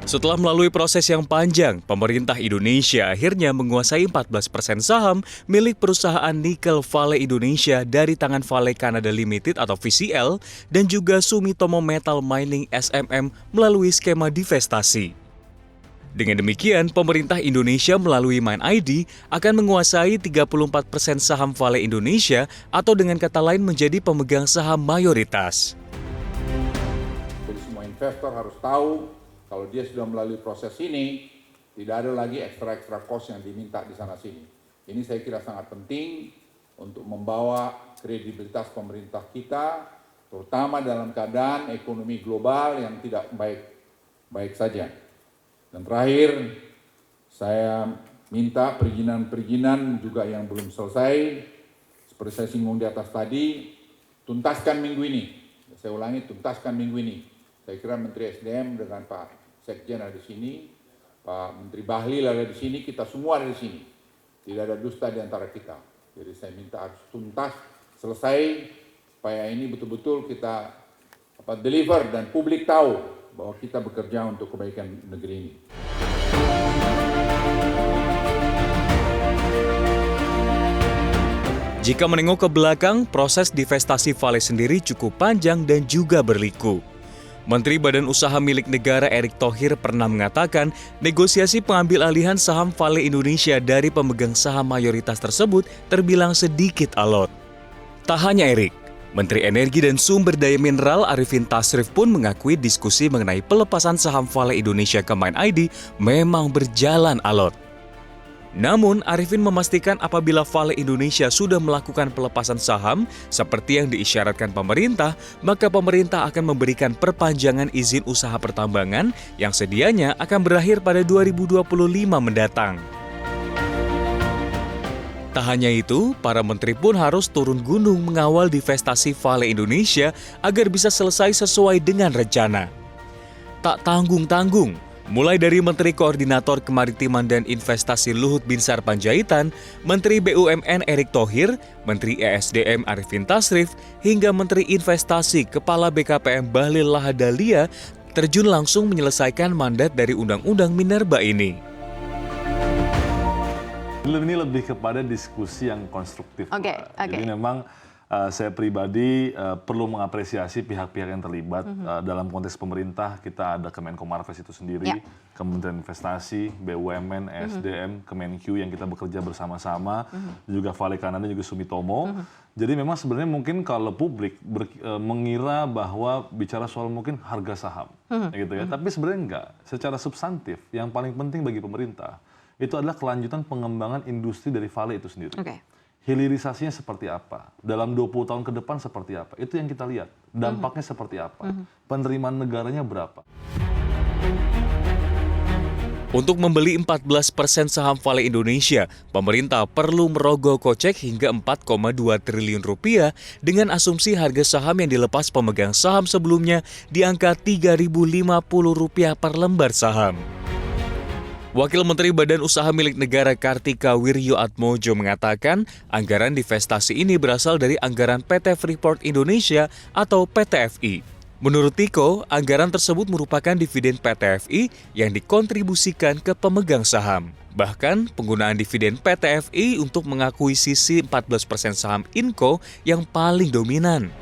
Setelah melalui proses yang panjang, pemerintah Indonesia akhirnya menguasai 14% saham milik perusahaan Nickel Vale Indonesia dari tangan Vale Canada Limited atau VCL dan juga Sumitomo Metal Mining SMM melalui skema divestasi. Dengan demikian, pemerintah Indonesia melalui MindID akan menguasai 34% saham Vale Indonesia atau dengan kata lain menjadi pemegang saham mayoritas. Jadi semua investor harus tahu kalau dia sudah melalui proses ini, tidak ada lagi ekstra cost yang diminta di sana-sini. Ini saya kira sangat penting untuk membawa kredibilitas pemerintah kita, terutama dalam keadaan ekonomi global yang tidak baik saja. Dan terakhir, saya minta perizinan juga yang belum selesai, seperti saya singgung di atas tadi, tuntaskan minggu ini. Saya ulangi, tuntaskan minggu ini. Saya kira Menteri SDM dengan Pak Sekjen ada di sini, Pak Menteri Bahlil ada di sini, kita semua ada di sini. Tidak ada dusta di antara kita. Jadi saya minta harus tuntas, selesai, supaya ini betul-betul kita deliver dan publik tahu bahwa kita bekerja untuk kebaikan negeri ini. Jika menengok ke belakang, proses divestasi Vale sendiri cukup panjang dan juga berliku. Menteri Badan Usaha Milik Negara Erick Thohir pernah mengatakan negosiasi pengambil alihan saham Vale Indonesia dari pemegang saham mayoritas tersebut terbilang sedikit alot. Tak hanya Erick, Menteri Energi dan Sumber Daya Mineral Arifin Tasrif pun mengakui diskusi mengenai pelepasan saham Vale Indonesia ke MindID memang berjalan alot. Namun, Arifin memastikan apabila Vale Indonesia sudah melakukan pelepasan saham seperti yang diisyaratkan pemerintah, maka pemerintah akan memberikan perpanjangan izin usaha pertambangan yang sedianya akan berakhir pada 2025 mendatang. Tak hanya itu, para menteri pun harus turun gunung mengawal divestasi Vale Indonesia agar bisa selesai sesuai dengan rencana. Tak tanggung-tanggung, mulai dari Menteri Koordinator Kemaritiman dan Investasi Luhut Binsar Panjaitan, Menteri BUMN Erick Thohir, Menteri ESDM Arifin Tasrif, hingga Menteri Investasi Kepala BKPM Bahlil Lahadalia terjun langsung menyelesaikan mandat dari Undang-Undang Minerba ini. Ini lebih kepada diskusi yang konstruktif. Jadi memang saya pribadi perlu mengapresiasi pihak-pihak yang terlibat. Dalam konteks pemerintah, kita ada Kemenko Marves itu sendiri, Kementerian Investasi, BUMN, ESDM, Kemenq yang kita bekerja bersama-sama, juga Vale Canada, juga Sumitomo. Jadi memang sebenarnya mungkin kalau publik mengira bahwa bicara soal mungkin harga saham, gitu ya. Tapi sebenarnya enggak. Secara substantif, yang paling penting bagi pemerintah, itu adalah kelanjutan pengembangan industri dari Vale itu sendiri. Hilirisasinya seperti apa, dalam 20 tahun ke depan seperti apa, itu yang kita lihat. Dampaknya seperti apa, penerimaan negaranya berapa. Untuk membeli 14% saham Vale Indonesia, pemerintah perlu merogoh kocek hingga 4,2 triliun rupiah dengan asumsi harga saham yang dilepas pemegang saham sebelumnya di angka Rp3.050 per lembar saham. Wakil Menteri Badan Usaha Milik Negara Kartika Wirjoatmojo mengatakan anggaran divestasi ini berasal dari anggaran PT Freeport Indonesia atau PT-FI. Menurut Tiko, anggaran tersebut merupakan dividen PT-FI yang dikontribusikan ke pemegang saham. Bahkan, penggunaan dividen PT-FI untuk mengakuisisi 14% saham Inco yang paling dominan.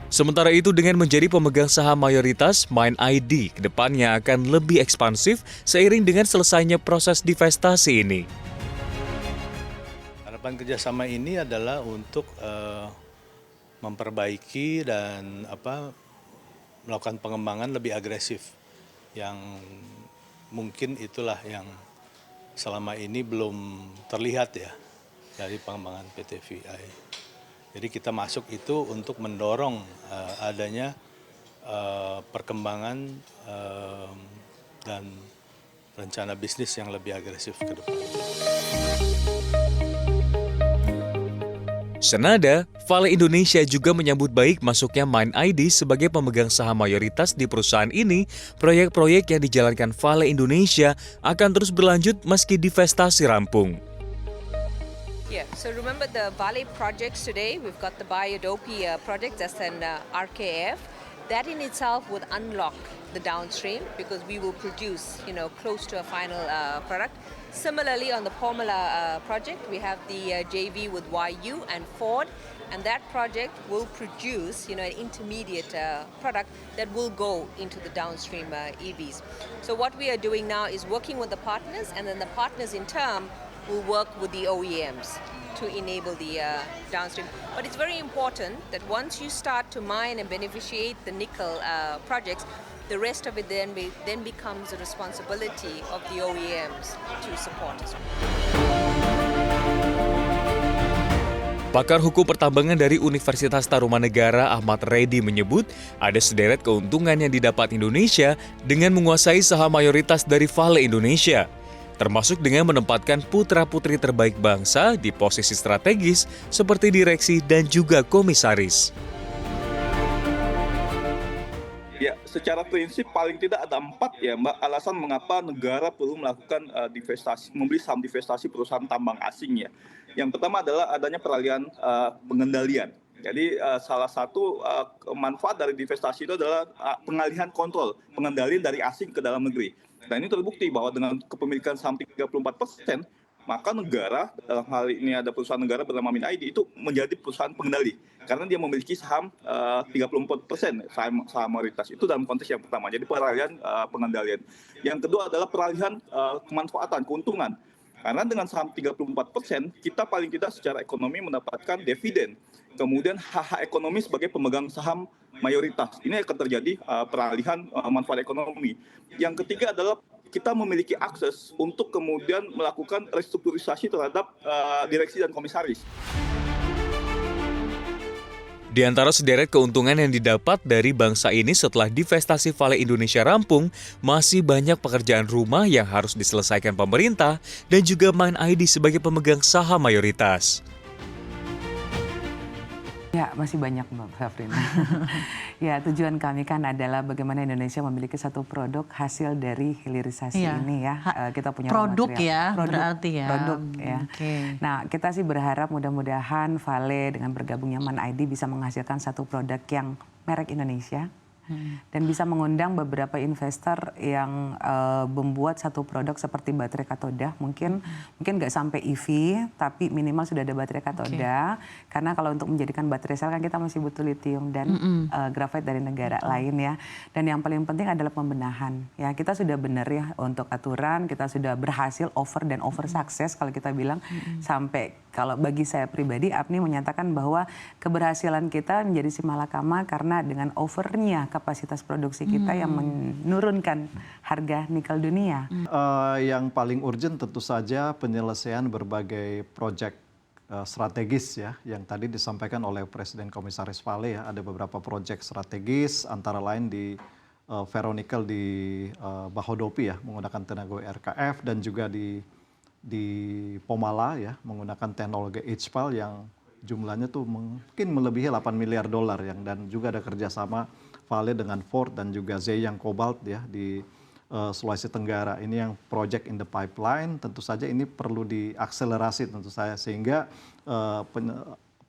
Sementara itu dengan menjadi pemegang saham mayoritas, MindID kedepannya akan lebih ekspansif seiring dengan selesainya proses divestasi ini. Harapan kerjasama ini adalah untuk memperbaiki dan melakukan pengembangan lebih agresif. Yang mungkin itulah yang selama ini belum terlihat ya dari pengembangan PT VI. Jadi kita masuk itu untuk mendorong adanya perkembangan dan rencana bisnis yang lebih agresif ke depan. Senada, Vale Indonesia juga menyambut baik masuknya MindID sebagai pemegang saham mayoritas di perusahaan ini. Proyek-proyek yang dijalankan Vale Indonesia akan terus berlanjut meski divestasi rampung. Yeah, so remember the Vale projects today, we've got the Biodopi project, that's an RKF, that in itself would unlock the downstream because we will produce, close to a final product. Similarly, on the Pomala project, we have the JV with YU and Ford, and that project will produce, an intermediate product that will go into the downstream EVs. So what we are doing now is working with the partners, and then the partners in turn will work with the OEMs to enable the downstream. But it's very important that once you start to mine and beneficiate the nickel projects, the rest of it then becomes the responsibility of the OEMs to support us. Pakar Hukum Pertambangan dari Universitas Tarumanegara Ahmad Reddy menyebut ada sederet keuntungan yang didapat Indonesia dengan menguasai saham mayoritas dari Vale Indonesia, termasuk dengan menempatkan putra-putri terbaik bangsa di posisi strategis seperti direksi dan juga komisaris. Ya, secara prinsip paling tidak ada 4 ya Mbak alasan mengapa negara perlu melakukan divestasi, membeli saham divestasi perusahaan tambang asing ya. Yang pertama adalah adanya peralihan pengendalian. Jadi salah satu manfaat dari divestasi itu adalah pengalihan kontrol pengendalian dari asing ke dalam negeri. Dan ini terbukti bahwa dengan kepemilikan saham 34%, maka negara, dalam hal ini ada perusahaan negara bernama MinID, itu menjadi perusahaan pengendali. Karena dia memiliki saham 34%, saham mayoritas. Itu dalam konteks yang pertama, jadi peralihan pengendalian. Yang kedua adalah peralihan kemanfaatan, keuntungan. Karena dengan saham 34%, kita paling tidak secara ekonomi mendapatkan dividen. Kemudian hak ekonomi sebagai pemegang saham mayoritas. Ini akan terjadi peralihan manfaat ekonomi. Yang ketiga adalah kita memiliki akses untuk kemudian melakukan restrukturisasi terhadap direksi dan komisaris. Di antara sederet keuntungan yang didapat dari bangsa ini setelah divestasi Vale Indonesia rampung, masih banyak pekerjaan rumah yang harus diselesaikan pemerintah dan juga MinID sebagai pemegang saham mayoritas. Ya, masih banyak Mbak Safrina. Ya, tujuan kami kan adalah bagaimana Indonesia memiliki satu produk hasil dari hilirisasi ini ya. Kita punya produk ya, berarti ya. Produk ya. Okay. Nah, kita sih berharap mudah-mudahan Vale dengan bergabungnya MinID bisa menghasilkan satu produk yang merek Indonesia. Dan bisa mengundang beberapa investor yang membuat satu produk seperti baterai katoda, mungkin nggak sampai EV, tapi minimal sudah ada baterai katoda. Karena kalau untuk menjadikan baterai sel kan kita masih butuh lithium dan grafit dari negara lain ya. Dan yang paling penting adalah pembenahan. Ya, kita sudah benar ya untuk aturan, kita sudah berhasil over dan over sukses kalau kita bilang sampai. Kalau bagi saya pribadi, APNI menyatakan bahwa keberhasilan kita menjadi simalakama karena dengan overnya kapasitas produksi kita yang menurunkan harga nikel dunia. Yang paling urgent tentu saja penyelesaian berbagai proyek strategis ya, yang tadi disampaikan oleh Presiden Komisaris Vale ya. Ada beberapa proyek strategis, antara lain di ferronikel di Bahodopi ya, menggunakan tenaga RKF, dan juga di Pomala ya, menggunakan teknologi HPAL yang jumlahnya tuh mungkin melebihi $8 miliar yang, dan juga ada kerjasama Vale dengan Ford dan juga Zhejiang Cobalt ya di Sulawesi Tenggara. Ini yang project in the pipeline, tentu saja ini perlu diakselerasi tentu saja, sehingga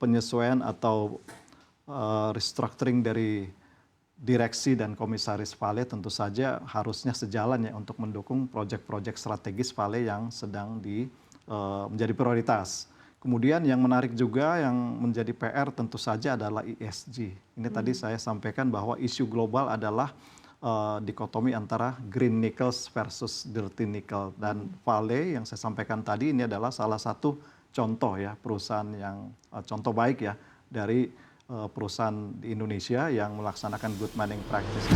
penyesuaian atau restructuring dari direksi dan komisaris Vale tentu saja harusnya sejalan ya untuk mendukung proyek-proyek strategis Vale yang sedang menjadi prioritas. Kemudian yang menarik juga yang menjadi PR tentu saja adalah ESG. Ini tadi saya sampaikan bahwa isu global adalah dikotomi antara green nickel versus dirty nickel. Dan Vale yang saya sampaikan tadi ini adalah salah satu contoh ya, perusahaan yang contoh baik ya dari perusahaan di Indonesia yang melaksanakan good mining practice.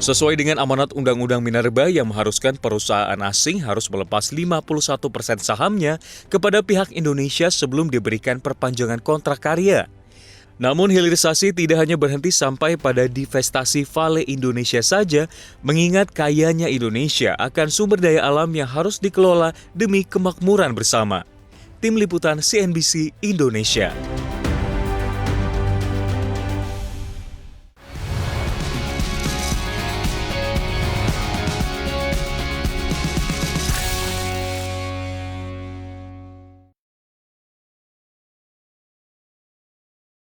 Sesuai dengan amanat Undang-Undang Minerba yang mengharuskan perusahaan asing harus melepas 51% sahamnya kepada pihak Indonesia sebelum diberikan perpanjangan kontrak karya. Namun hilirisasi tidak hanya berhenti sampai pada divestasi Vale Indonesia saja, mengingat kayanya Indonesia akan sumber daya alam yang harus dikelola demi kemakmuran bersama. Tim Liputan CNBC Indonesia.